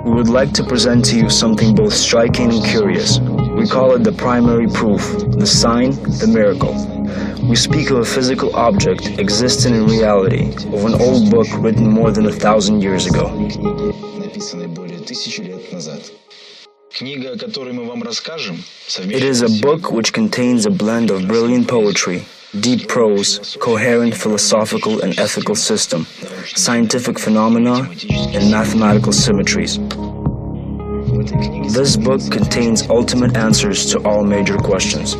We would like to present to you something both striking and curious. We call it the primary proof, the sign, the miracle. We speak of a physical object existing in reality, of an old book written more than 1,000 years ago. It is a book which contains a blend of brilliant poetry, deep prose, coherent philosophical and ethical system, scientific phenomena, and mathematical symmetries. This book contains ultimate answers to all major questions.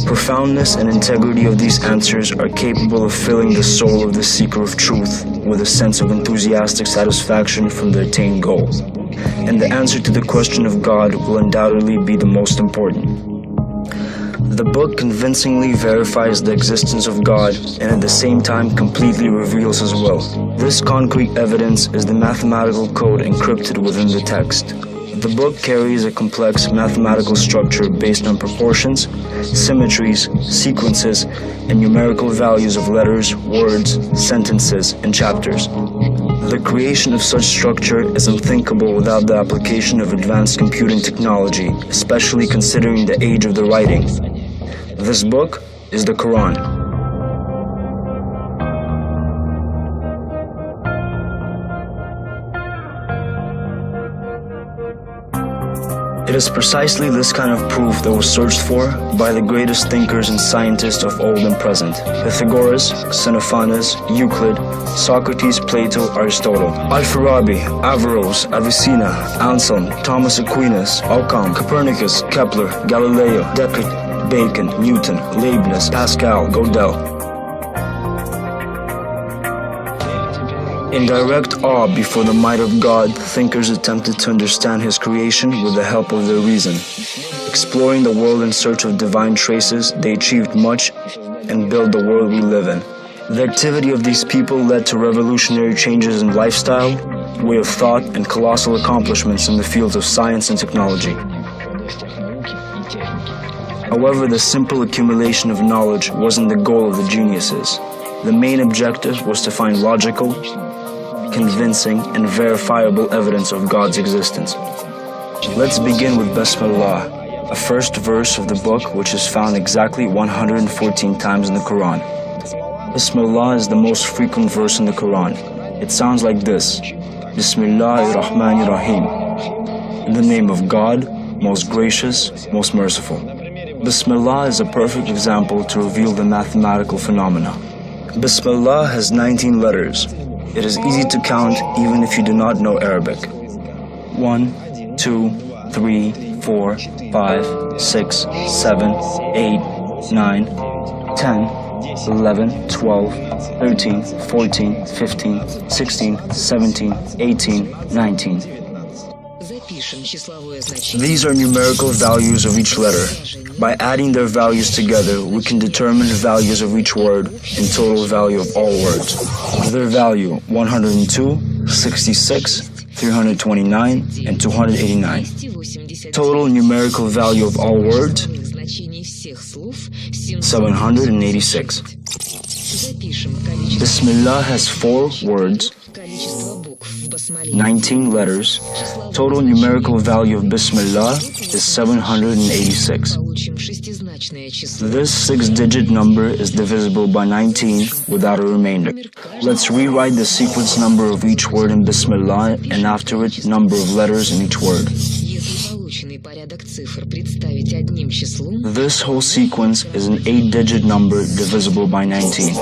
Profoundness and integrity of these answers are capable of filling the soul of the seeker of truth with a sense of enthusiastic satisfaction from the attained goal. And the answer to the question of God will undoubtedly be the most important. The book convincingly verifies the existence of God and at the same time completely reveals His will. This concrete evidence is the mathematical code encrypted within the text. The book carries a complex mathematical structure based on proportions, symmetries, sequences, and numerical values of letters, words, sentences, and chapters. The creation of such structure is unthinkable without the application of advanced computing technology, especially considering the age of the writing. This book is the Quran. It is precisely this kind of proof that was searched for by the greatest thinkers and scientists of old and present: Pythagoras, Xenophanes, Euclid, Socrates, Plato, Aristotle, Al-Farabi, Averroes, Avicenna, Anselm, Thomas Aquinas, Occam, Copernicus, Kepler, Galileo, Descartes, Bacon, Newton, Leibniz, Pascal, Gödel. In direct awe before the might of God, thinkers attempted to understand His creation with the help of their reason. Exploring the world in search of divine traces, they achieved much and built the world we live in. The activity of these people led to revolutionary changes in lifestyle, way of thought, and colossal accomplishments in the fields of science and technology. However, the simple accumulation of knowledge wasn't the goal of the geniuses. The main objective was to find logical, convincing, and verifiable evidence of God's existence. Let's begin with Bismillah, a first verse of the book which is found exactly 114 times in the Quran. Bismillah is the most frequent verse in the Quran. It sounds like this: Bismillahir-Rahmanir-Rahim. In the name of God, most gracious, most merciful. Bismillah is a perfect example to reveal the mathematical phenomena. Bismillah has 19 letters. It is easy to count even if you do not know Arabic. 1, 2, 3, 4, 5, 6, 7, 8, 9, 10, 11, 12, 13, 14, 15, 16, 17, 18, 19. These are numerical values of each letter. By adding their values together, we can determine the values of each word and total value of all words. Their value: 102, 66, 329, and 289. Total numerical value of all words: 786. Bismillah has 4 words, 19 letters. Total numerical value of Bismillah is 786. This 6-digit number is divisible by 19 without a remainder. Let's rewrite the sequence number of each word in Bismillah and after it number of letters in each word. This whole sequence is an 8-digit number divisible by 19.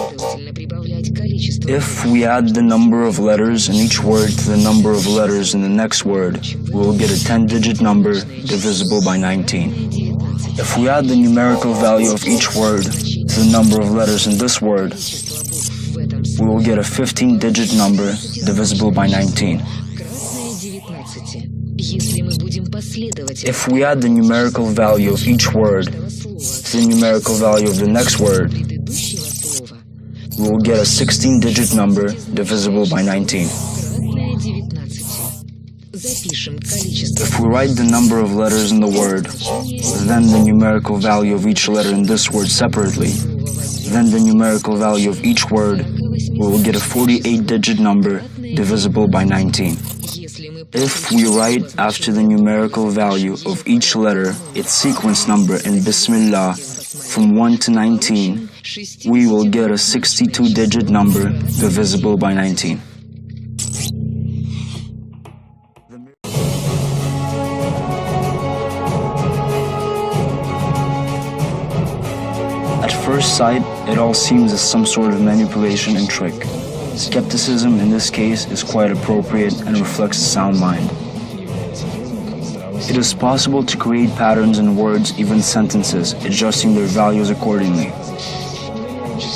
If we add the number of letters in each word to the number of letters in the next word, we will get a 10-digit number divisible by 19. If we add the numerical value of each word to the number of letters in this word, we will get a 15-digit number divisible by 19. If we add the numerical value of each word to the numerical value of the next word, we will get a 16-digit number divisible by 19. If we write the number of letters in the word, then the numerical value of each letter in this word separately, then the numerical value of each word, we will get a 48-digit number divisible by 19. If we write after the numerical value of each letter its sequence number in Bismillah from 1 to 19, we will get a 62-digit number divisible by 19. At first sight, it all seems as some sort of manipulation and trick. Skepticism in this case is quite appropriate and reflects a sound mind. It is possible to create patterns in words, even sentences, adjusting their values accordingly.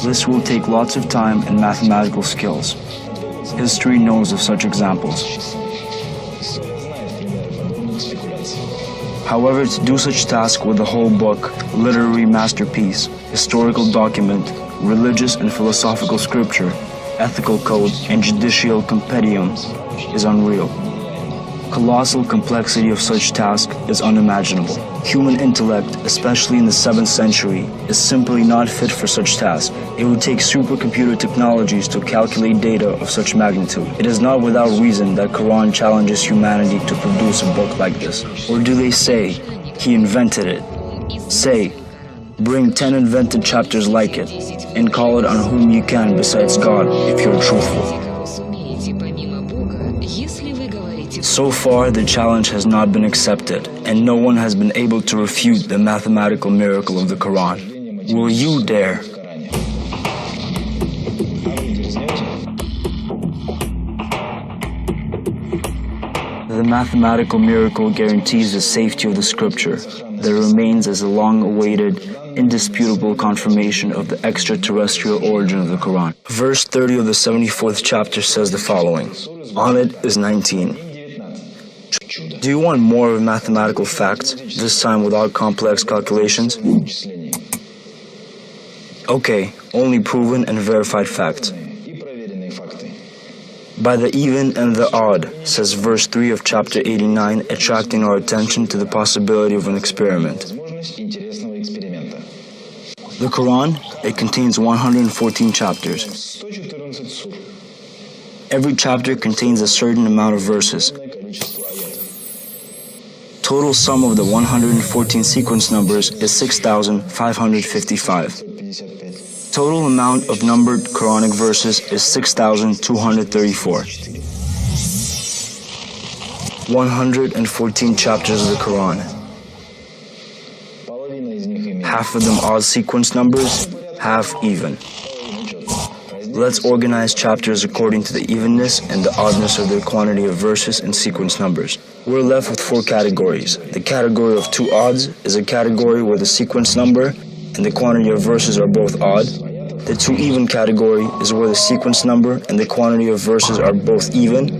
This will take lots of time and mathematical skills. History knows of such examples. However, to do such task with a whole book, literary masterpiece, historical document, religious and philosophical scripture, ethical code, and judicial compendium is unreal. Colossal complexity of such task is unimaginable. Human intellect, especially in the 7th century, is simply not fit for such tasks. It would take supercomputer technologies to calculate data of such magnitude. It is not without reason that Quran challenges humanity to produce a book like this. Or do they say, he invented it? Say, bring 10 invented chapters like it, and call it on whom you can besides God, if you're truthful. So far, the challenge has not been accepted, and no one has been able to refute the mathematical miracle of the Quran. Will you dare? The mathematical miracle guarantees the safety of the scripture that remains as a long-awaited, indisputable confirmation of the extraterrestrial origin of the Quran. Verse 30 of the 74th chapter says the following. On it is 19. Do you want more of mathematical facts, this time without complex calculations? Okay, only proven and verified facts. By the even and the odd, says verse 3 of chapter 89, attracting our attention to the possibility of an experiment. The Quran, it contains 114 chapters. Every chapter contains a certain amount of verses. Total sum of the 114 sequence numbers is 6,555. Total amount of numbered Quranic verses is 6,234. 114 chapters of the Quran. Half of them odd sequence numbers, half even. Let's organize chapters according to the evenness and the oddness of their quantity of verses and sequence numbers. We're left with 4 categories. The category of 2 odds is a category where the sequence number and the quantity of verses are both odd. The 2 even category is where the sequence number and the quantity of verses are both even.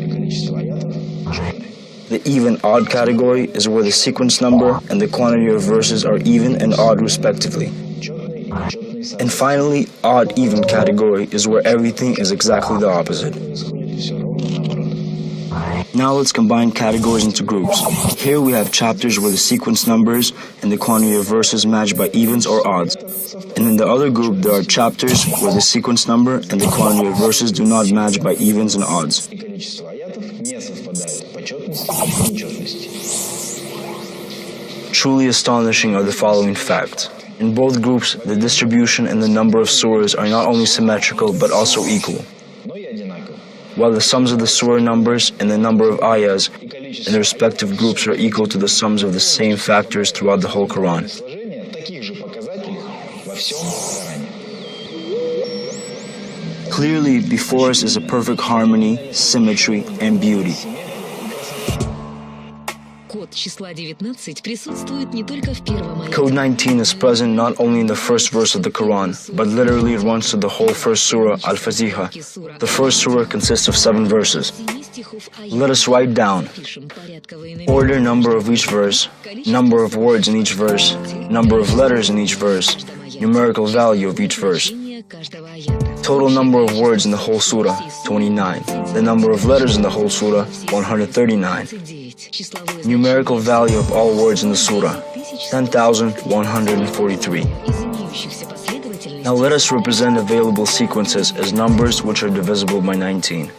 The even odd category is where the sequence number and the quantity of verses are even and odd respectively. And finally, odd even category is where everything is exactly the opposite. Now let's combine categories into groups. Here we have chapters where the sequence numbers and the quantity of verses match by evens or odds. And in the other group there are chapters where the sequence number and the quantity of verses do not match by evens and odds. Truly astonishing are the following facts. In both groups, the distribution and the number of surahs are not only symmetrical but also equal. While the sums of the surah numbers and the number of ayahs in the respective groups are equal to the sums of the same factors throughout the whole Quran. Clearly, before us is a perfect harmony, symmetry, and beauty. Code 19 is present not only in the first verse of the Quran, but literally it runs to the whole first surah, Al-Fatiha. The first surah consists of 7 verses. Let us write down order, number of each verse, number of words in each verse, number of letters in each verse, numerical value of each verse. Total number of words in the whole surah, 29. The number of letters in the whole surah, 139. Numerical value of all words in the surah, 10,143. Now let us represent available sequences as numbers which are divisible by 19.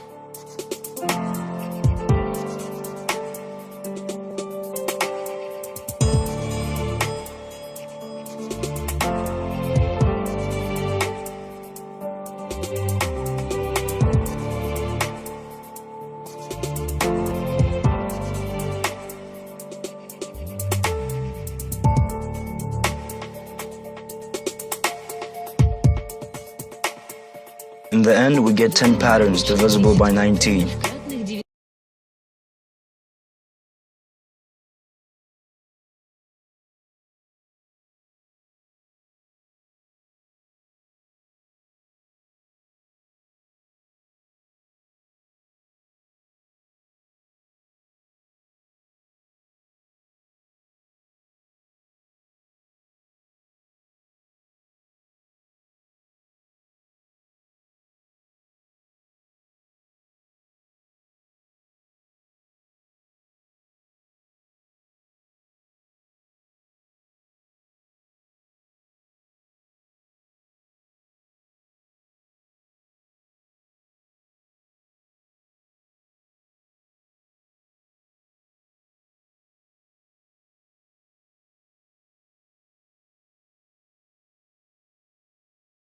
the end, we get 10 patterns divisible by 19.